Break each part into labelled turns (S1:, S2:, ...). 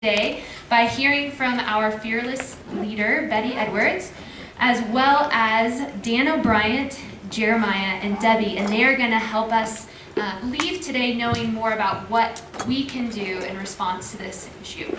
S1: today by hearing from our fearless leader, Betty Edwards, as well as Dan O'Brien, Jeremiah, and Debbie, and they are going to help us leave today knowing more about what we can do in response to this issue.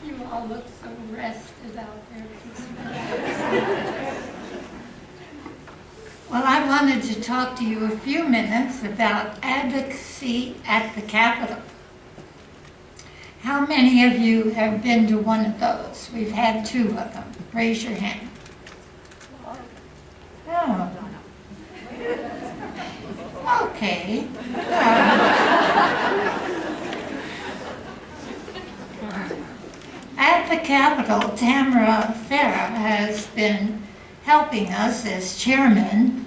S2: You all look so rested out there this morning. Well, I wanted to talk to you a few minutes about advocacy at the Capitol. How many of you have been to one of those? We've had 2 of them. Raise your hand. Oh. Okay. At the Capitol, Tamara Farah has been helping us as chairman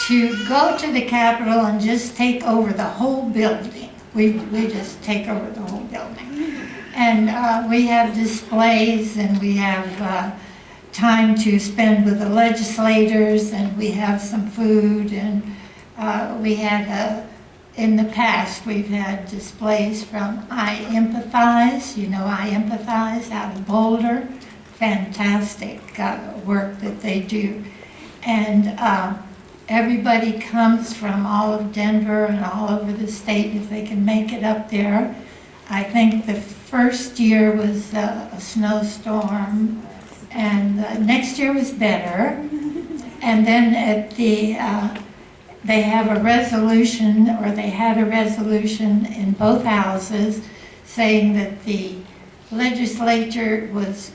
S2: to go to the Capitol and just take over the whole building. We just take over the whole building. And we have displays, and we have time to spend with the legislators, and we have some food, and we had in the past, we've had displays from I Empathize. You know I Empathize out of Boulder. Fantastic work that they do. And everybody comes from all of Denver and all over the state if they can make it up there. I think the first year was a snowstorm, and next year was better. And then at the they have a resolution, or they had a resolution in both houses saying that the legislature was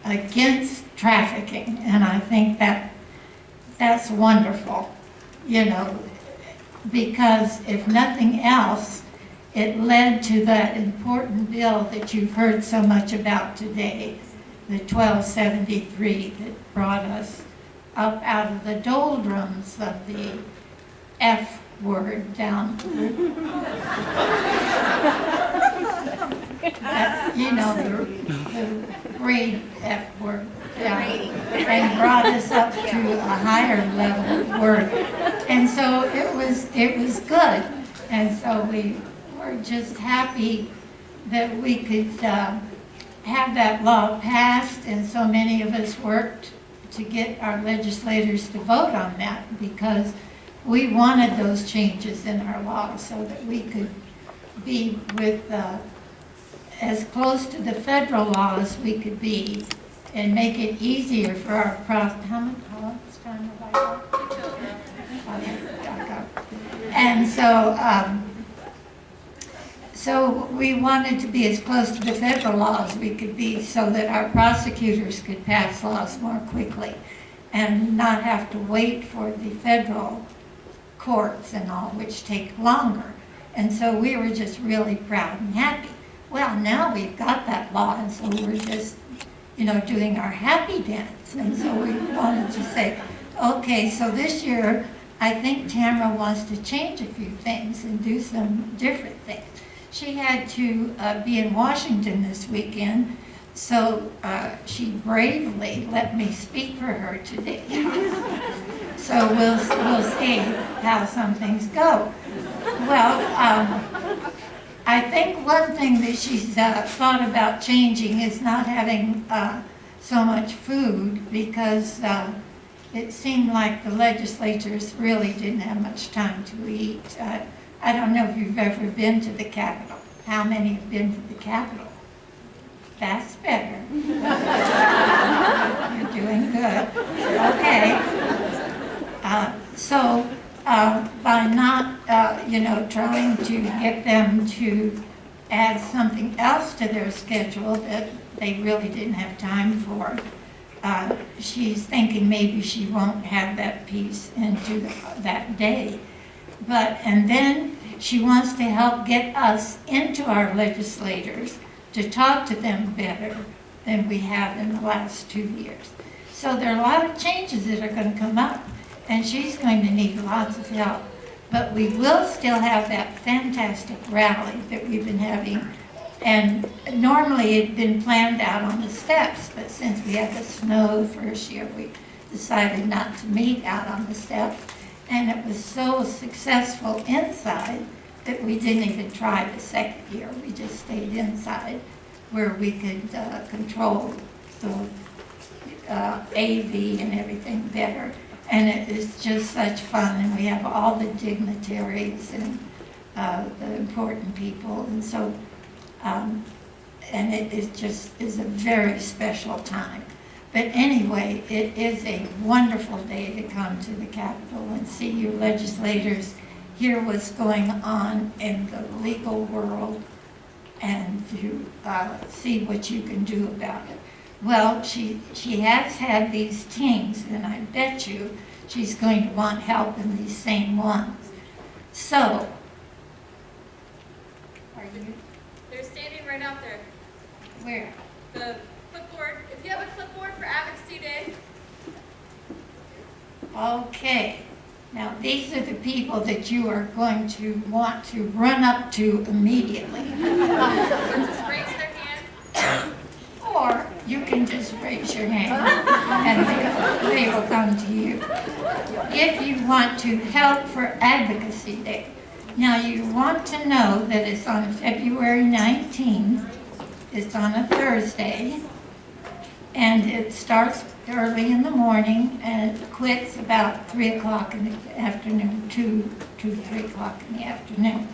S2: against trafficking, and I think that's wonderful, you know, because if nothing else, it led to that important bill that you've heard so much about today, the 1273, that brought us up out of the doldrums of the F word down. You know, the great F word down, and brought us up to a higher level of word. And so it was good. And so we were just happy that we could have that law passed, and so many of us worked to get our legislators to vote on that, because we wanted those changes in our law so that we could be with as close to the federal law as we could be, and make it easier for our how much time have I got? And so we wanted to be as close to the federal law as we could be, so that our prosecutors could pass laws more quickly and not have to wait for the federal courts and all, which take longer. And so we were just really proud and happy. Well, now we've got that law, and so we're just, you know, doing our happy dance. And so we wanted to say, okay, so this year, I think Tamara wants to change a few things and do some different things. She had to be in Washington this weekend, so she bravely let me speak for her today. So we'll see how some things go. Well, I think one thing that she's thought about changing is not having so much food, because it seemed like the legislators really didn't have much time to eat. I don't know if you've ever been to the Capitol. How many have been to the Capitol? That's better. You're doing good. Okay. So by not, trying to get them to add something else to their schedule that they really didn't have time for, she's thinking maybe she won't have that piece into that day. And then she wants to help get us into our legislators to talk to them better than we have in the last 2 years. So there are a lot of changes that are going to come up, and she's going to need lots of help. But we will still have that fantastic rally that we've been having. And normally it'd been planned out on the steps, but since we had the snow the first year, we decided not to meet out on the steps. And it was so successful inside that we didn't even try the second year. We just stayed inside where we could control the AV and everything better. And it is just such fun, and we have all the dignitaries and the important people, and so, and it is a very special time. But anyway, it is a wonderful day to come to the Capitol and see your legislators, hear what's going on in the legal world, and to see what you can do about it. Well, she has had these teams, and I bet you she's going to want help in these same ones. So, are you,
S3: They're standing right out there.
S2: where?
S3: The clipboard. If you have a clipboard for Advocacy Day,
S2: Okay. Now, these are the people that you are going to want to run up to immediately.
S3: just raise their hand.
S2: Or you can just raise your hand and they will come to you. If you want to help for Advocacy Day. Now you want to know that it's on February 19th. It's on a Thursday. And it starts early in the morning and it quits about 3 o'clock in the afternoon, 2 to 3 o'clock in the afternoon.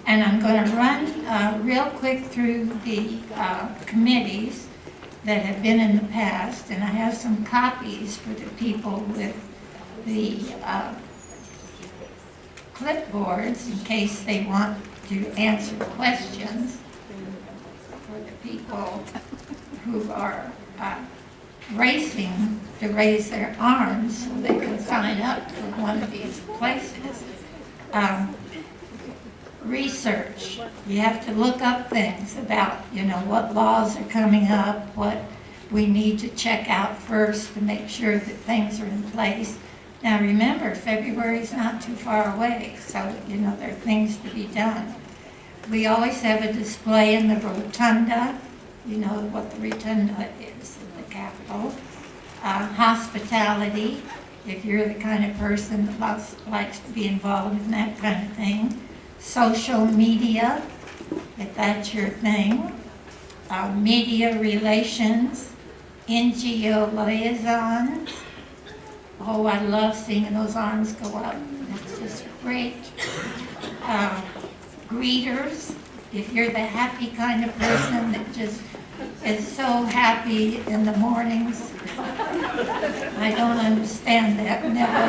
S2: And I'm going to run real quick through the committees that have been in the past, and I have some copies for the people with the clipboards in case they want to answer questions for the people who are racing to raise their arms so they can sign up for one of these places. Research. You have to look up things about, what laws are coming up, what we need to check out first to make sure that things are in place. Now remember, February is not too far away, so, there are things to be done. We always have a display in the rotunda. You know what the rotunda is at the Capitol. Hospitality, if you're the kind of person that likes to be involved in that kind of thing. Social media, if that's your thing. Media relations. NGO liaisons. Oh, I love seeing those arms go up. That's just great. Greeters, if you're the happy kind of person that just is so happy in the mornings. I don't understand that, never.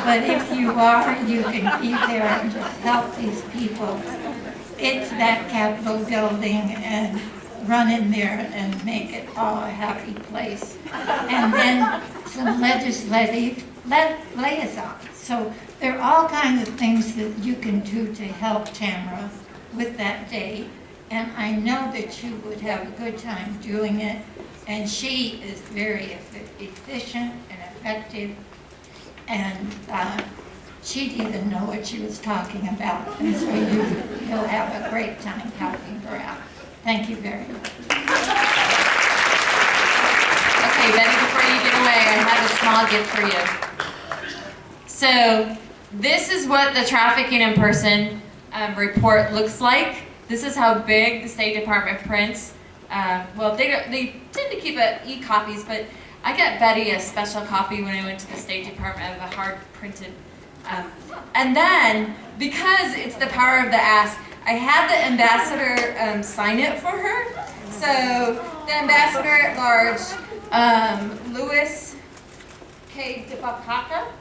S2: But if you are, you can be there and just help these people into that Capitol building and run in there and make it all a happy place. And then some legislative liaisons. So there are all kinds of things that you can do to help Tamara with that day. And I know that you would have a good time doing it. And she is very efficient and effective. And she didn't know what she was talking about. And so you'll have a great time helping her out. Thank you very much.
S3: Okay, Betty, before you get away, I have a small gift for you. So, this is what the trafficking in person report looks like. This is how big the State Department prints. Well, they tend to keep e-copies, but I got Betty a special copy when I went to the State Department of a hard printed. And then, because it's the power of the ask, I had the ambassador sign it for her. So the ambassador at large, Louis K. DePapaca.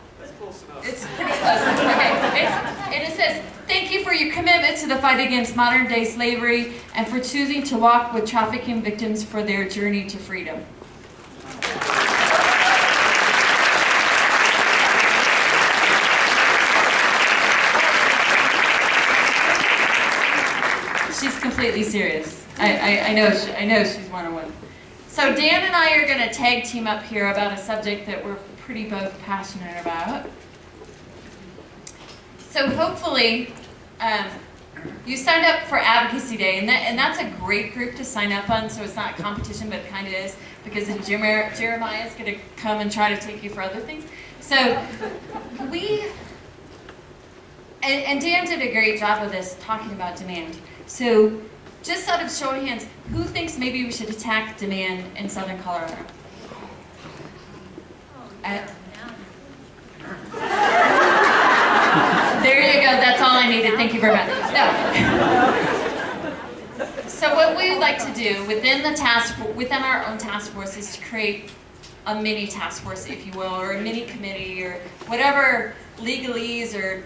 S3: It's pretty close. Okay. And it says, "Thank you for your commitment to the fight against modern day slavery and for choosing to walk with trafficking victims for their journey to freedom." completely serious. I know she's one on one. So Dan and I are going to tag team up here about a subject that we're pretty both passionate about. So hopefully, you signed up for Advocacy Day, and that's a great group to sign up on. So it's not a competition, but it kind of is, because then Jeremiah is going to come and try to take you for other things. So and Dan did a great job of this, talking about demand. So just out of show of hands, who thinks maybe we should attack demand in southern Colorado? There you go, that's all I needed. Thank you very much. No. So what we would like to do within our own task force is to create a mini task force, if you will, or a mini committee, or whatever legalese or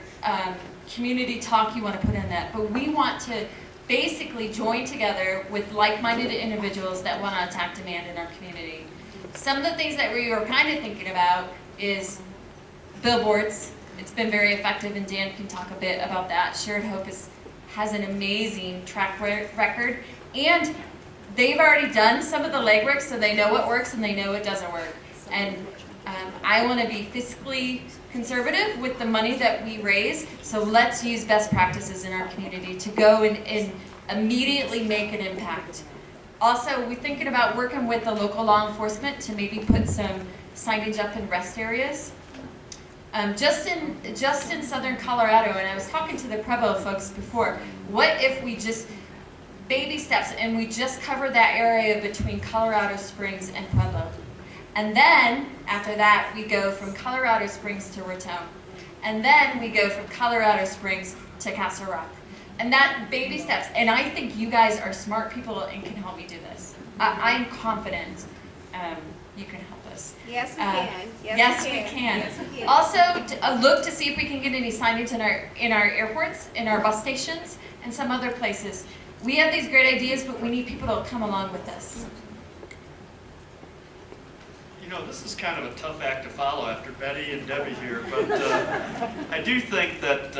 S3: community talk you want to put in that. But we want to basically join together with like-minded individuals that want to attack demand in our community. Some of the things that we were kind of thinking about is billboards. It's been very effective, and Dan can talk a bit about that. Shared Hope has an amazing track record, and they've already done some of the legwork, so they know what works and they know what doesn't work. And I want to be fiscally conservative with the money that we raise, so let's use best practices in our community to go and immediately make an impact. Also, we're thinking about working with the local law enforcement to maybe put some signage up in rest areas. Just in southern Colorado, and I was talking to the Prevo folks before, what if we just baby steps and we just cover that area between Colorado Springs and Pueblo? And then after that we go from Colorado Springs to Raton, and then we go from Colorado Springs to Castle Rock. And that baby steps, and I think you guys are smart people and can help me do this. I'm confident you can help us.
S4: Yes, we can.
S3: Yes, we can.
S4: Yes, we can.
S3: Also, look to see if we can get any signage in our airports, in our bus stations, and some other places. We have these great ideas, but we need people to come along with us.
S5: You know, this is kind of a tough act to follow after Betty and Debbie here, but I do think that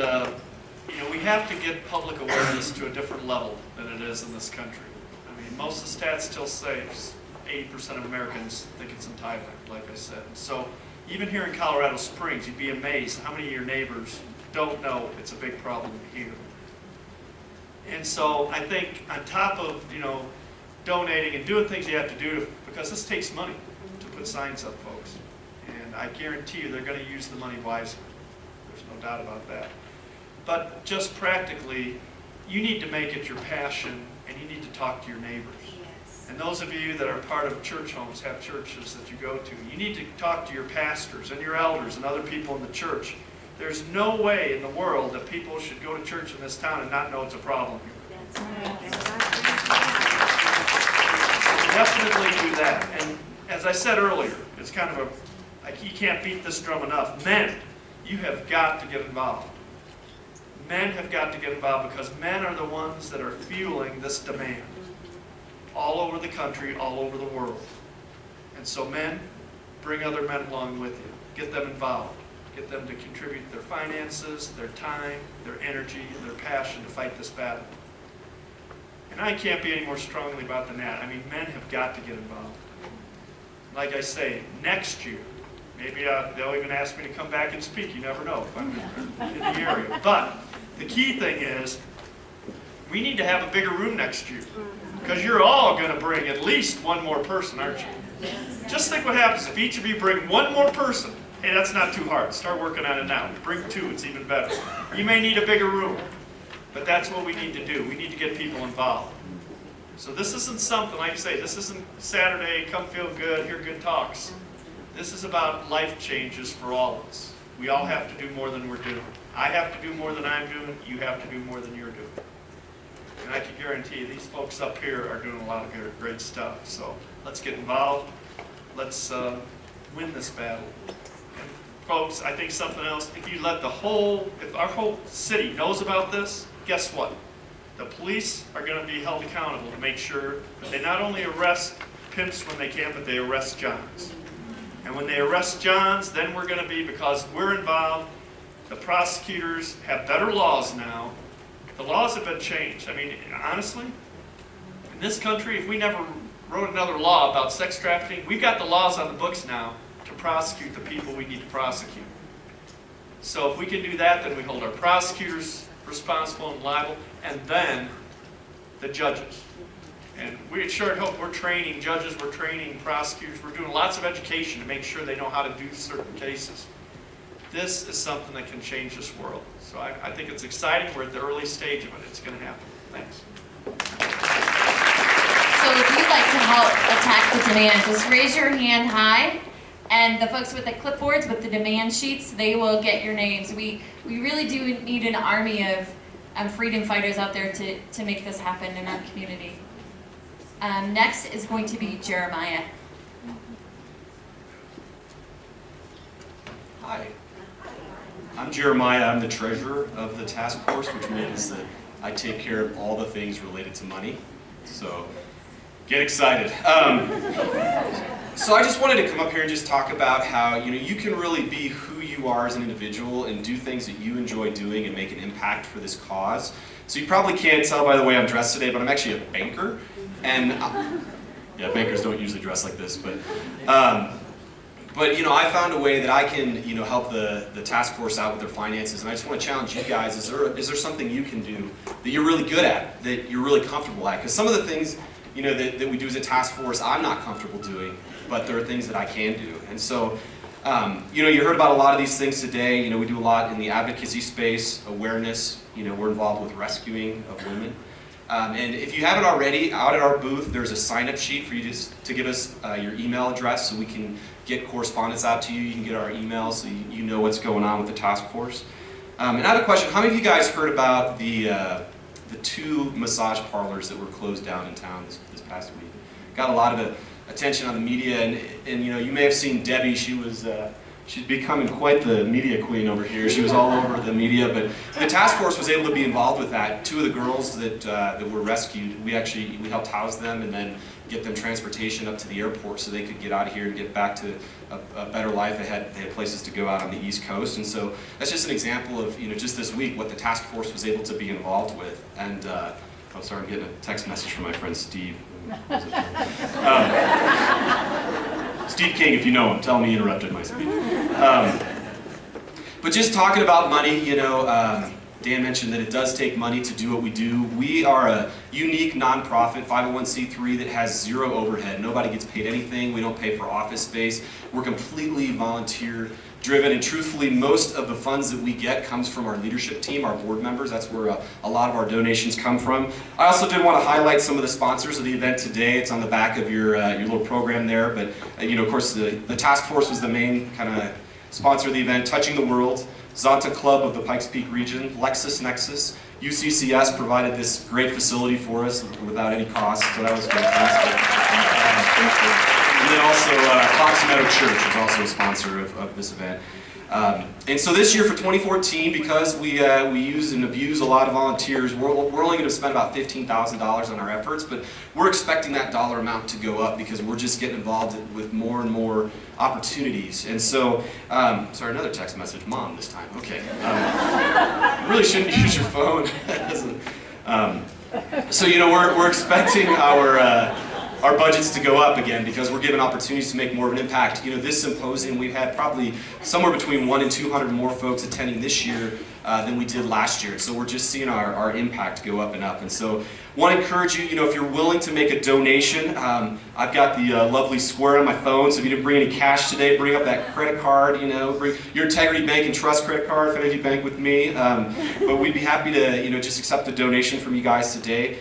S5: we have to get public awareness to a different level than it is in this country. I mean, most of the stats still say 80% of Americans think it's entitlement, like I said. So even here in Colorado Springs, you'd be amazed how many of your neighbors don't know it's a big problem here. And so I think on top of, donating and doing things you have to do, because this takes money to put signs up, folks. And I guarantee you they're going to use the money wisely. There's no doubt about that. But just practically, you need to make it your passion, and you need to talk to your neighbors. And those of you that are part of church homes, have churches that you go to, you need to talk to your pastors and your elders and other people in the church. There's no way in the world that people should go to church in this town and not know it's a problem here. Definitely do that. And as I said earlier, it's kind of you can't beat this drum enough. Men, you have got to get involved. Men have got to get involved, because men are the ones that are fueling this demand all over the country, all over the world. And so men, bring other men along with you. Get them involved. Get them to contribute their finances, their time, their energy, and their passion to fight this battle. And I can't be any more strongly about than that. I mean, men have got to get involved. Like I say, next year, maybe they'll even ask me to come back and speak. You never know if I'm in the area. But the key thing is, we need to have a bigger room next year. Because you're all going to bring at least one more person, aren't you? Just think what happens if each of you bring one more person. Hey, that's not too hard. Start working on it now. Bring two, it's even better. You may need a bigger room, but that's what we need to do. We need to get people involved. So this isn't something, like I say, this isn't Saturday, come feel good, hear good talks. This is about life changes for all of us. We all have to do more than we're doing. I have to do more than I'm doing. You have to do more than you're doing. And I can guarantee you, these folks up here are doing a lot of great stuff. So let's get involved. Let's win this battle. And folks, I think something else, if our whole city knows about this, guess what? The police are going to be held accountable to make sure that they not only arrest pimps when they can, but they arrest Johns. And when they arrest Johns, then we're going to be, because we're involved, the prosecutors have better laws now The laws have been changed. I mean, honestly, in this country, if we never wrote another law about sex trafficking, we've got the laws on the books now to prosecute the people we need to prosecute. So if we can do that, then we hold our prosecutors responsible and liable, and then the judges. And we at Short Hope, we're training judges, we're training prosecutors, we're doing lots of education to make sure they know how to do certain cases. This is something that can change this world. So I think it's exciting. We're at the early stage of it. It's going to happen. Thanks.
S3: So if you'd like to help attack the demand, just raise your hand high, and the folks with the clipboards with the demand sheets, they will get your names. We really do need an army of freedom fighters out there to make this happen in our community. Next is going to be Jeremiah.
S4: Hi, I'm Jeremiah. I'm the treasurer of the task force, which means that I take care of all the things related to money. So get excited. So I just wanted to come up here and just talk about how you can really be who you are as an individual and do things that you enjoy doing and make an impact for this cause. So you probably can't tell by the way I'm dressed today, but I'm actually a banker. And yeah, bankers don't usually dress like this, but I found a way that I can help the task force out with their finances, and I just want to challenge you guys. Is there something you can do that you're really good at, that you're really comfortable at? Because some of the things that we do as a task force, I'm not comfortable doing, but there are things that I can do. And so you heard about a lot of these things today. We do a lot in the advocacy space, awareness. We're involved with rescuing of women. And if you haven't already, out at our booth, there's a sign-up sheet for you to give us your email address so we can get correspondence out to you. You can get our emails so you know what's going on with the task force. And I have a question. How many of you guys heard about the 2 massage parlors that were closed down in town this past week? Got a lot of attention on the media, and you may have seen Debbie. She's becoming quite the media queen over here. She was all over the media, but the task force was able to be involved with that. 2 of the girls that were rescued, we helped house them and then get them transportation up to the airport so they could get out of here and get back to a better life. They had places to go out on the East Coast, and so that's just an example of just this week what the task force was able to be involved with. And I'm sorry, I'm getting a text message from my friend Steve. Steve King, if you know him, tell him he interrupted my speech. But just talking about money, Dan mentioned that it does take money to do what we do. We are a unique nonprofit 501c3 that has 0 overhead. Nobody gets paid anything. We don't pay for office space. We're completely volunteer driven, and truthfully, most of the funds that we get comes from our leadership team, our board members. That's where a lot of our donations come from. I also did want to highlight some of the sponsors of the event today. It's on the back of your little program there, but of course the task force was the main kind of sponsor of the event. Touching the World, Zonta Club of the Pikes Peak region, LexisNexis, UCCS provided this great facility for us without any cost, so that was fantastic. And then also Fox Meadow Church is also a sponsor of this event. And so this year for 2014, because we use and abuse a lot of volunteers, we're only going to spend about $15,000 on our efforts, but we're expecting that dollar amount to go up because we're just getting involved with more and more opportunities. And so, sorry, another text message, Mom this time, okay. You really shouldn't use your phone. So we're expecting our budgets to go up again because we're given opportunities to make more of an impact. This symposium, we've had probably somewhere between 100 and 200 more folks attending this year than we did last year. So we're just seeing our impact go up and up. And so want to encourage you, if you're willing to make a donation, I've got the lovely square on my phone, so if you didn't bring any cash today, bring up that credit card, bring your Integrity Bank and Trust credit card if any of you bank with me. But we'd be happy to, just accept a donation from you guys today.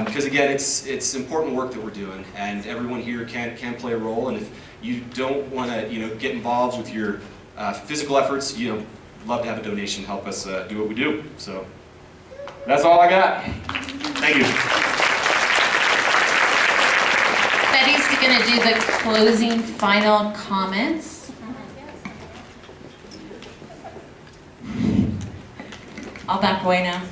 S4: Because again, it's important work that we're doing, and everyone here can play a role. And if you don't want to get involved with your physical efforts, love to have a donation help us do what we do. So that's all I got. Thank you.
S3: Betty's going to do the closing final comments. I'll back away now.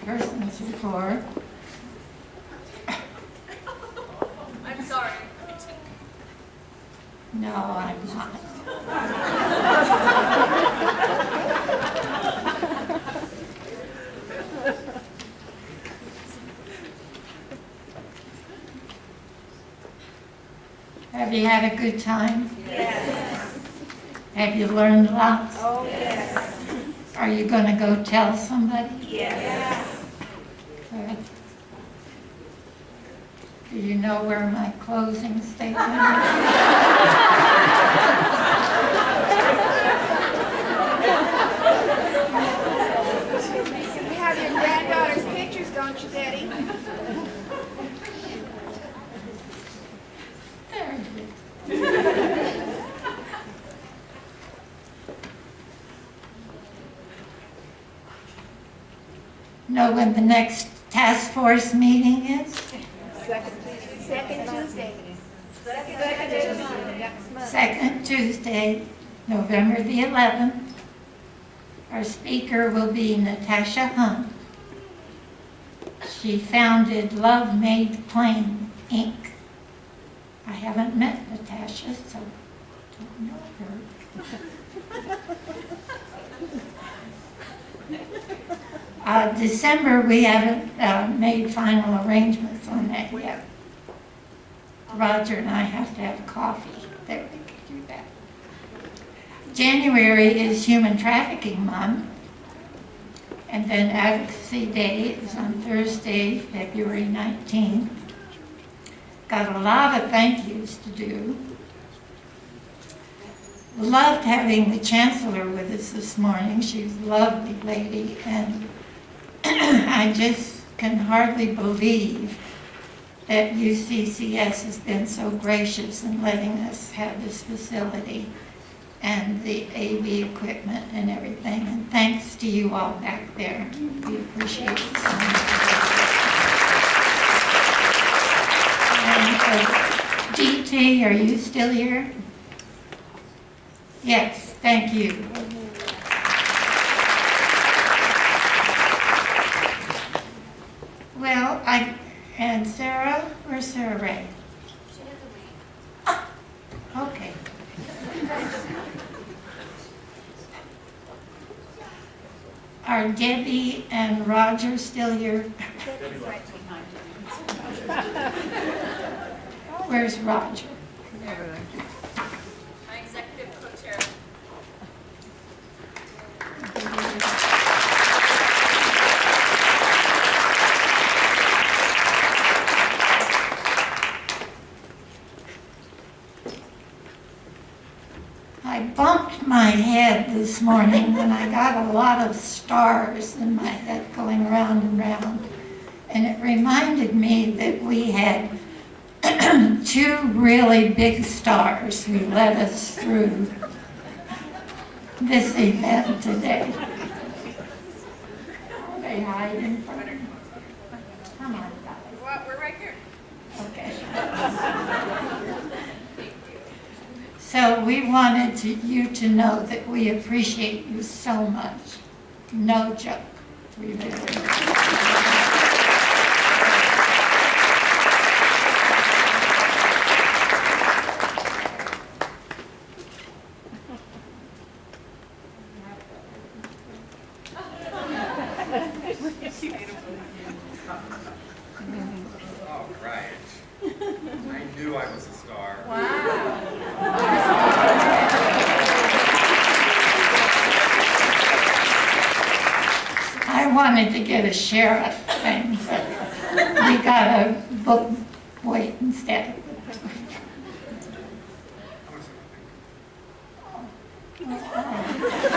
S2: Persons report.
S3: I'm sorry.
S2: No, I'm not. Everybody had a good time? Yes. Have you learned lots?
S6: Oh, yes.
S2: Are you going to go tell somebody?
S6: Yes.
S2: Good. Do you know where my closing statement is?
S6: You have your granddaughter's pictures, don't you, Betty?
S2: Very good. Know when the next task force meeting is?
S6: Second Tuesday. Second Tuesday next month.
S2: Second Tuesday, November the 11th. Our speaker will be Natasha Hunt. She founded Love Made Plain, Inc. I haven't met Natasha, so don't know her. December, we haven't made final arrangements on that yet. Roger and I have to have coffee. There, we can do that. January is Human Trafficking Month. And then Advocacy Day is on Thursday, February 19th. Got a lot of thank yous to do. Loved having the Chancellor with us this morning. She's a lovely lady, and I just can hardly believe that UCCS has been so gracious in letting us have this facility and the AV equipment and everything. And thanks to you all back there. We appreciate it so much. And DT, are you still here? Yes, thank you. Well, and Sarah, where's Sarah Ray? Ah, okay. Are Debbie and Roger still here? Where's Roger?
S3: My executive co-chair.
S2: I bumped my head this morning when I got a lot of stars in my head going round and round. And it reminded me that we had two really big stars who led us through this event today. Are they hiding from me? Come on, guys.
S6: Well, we're right here.
S2: Okay. So we wanted you to know that we appreciate you so much. No joke. We really do.
S7: All right. I knew I was a star.
S2: I wanted to get a sheriff thing, but we got a book weight instead.
S7: I want to say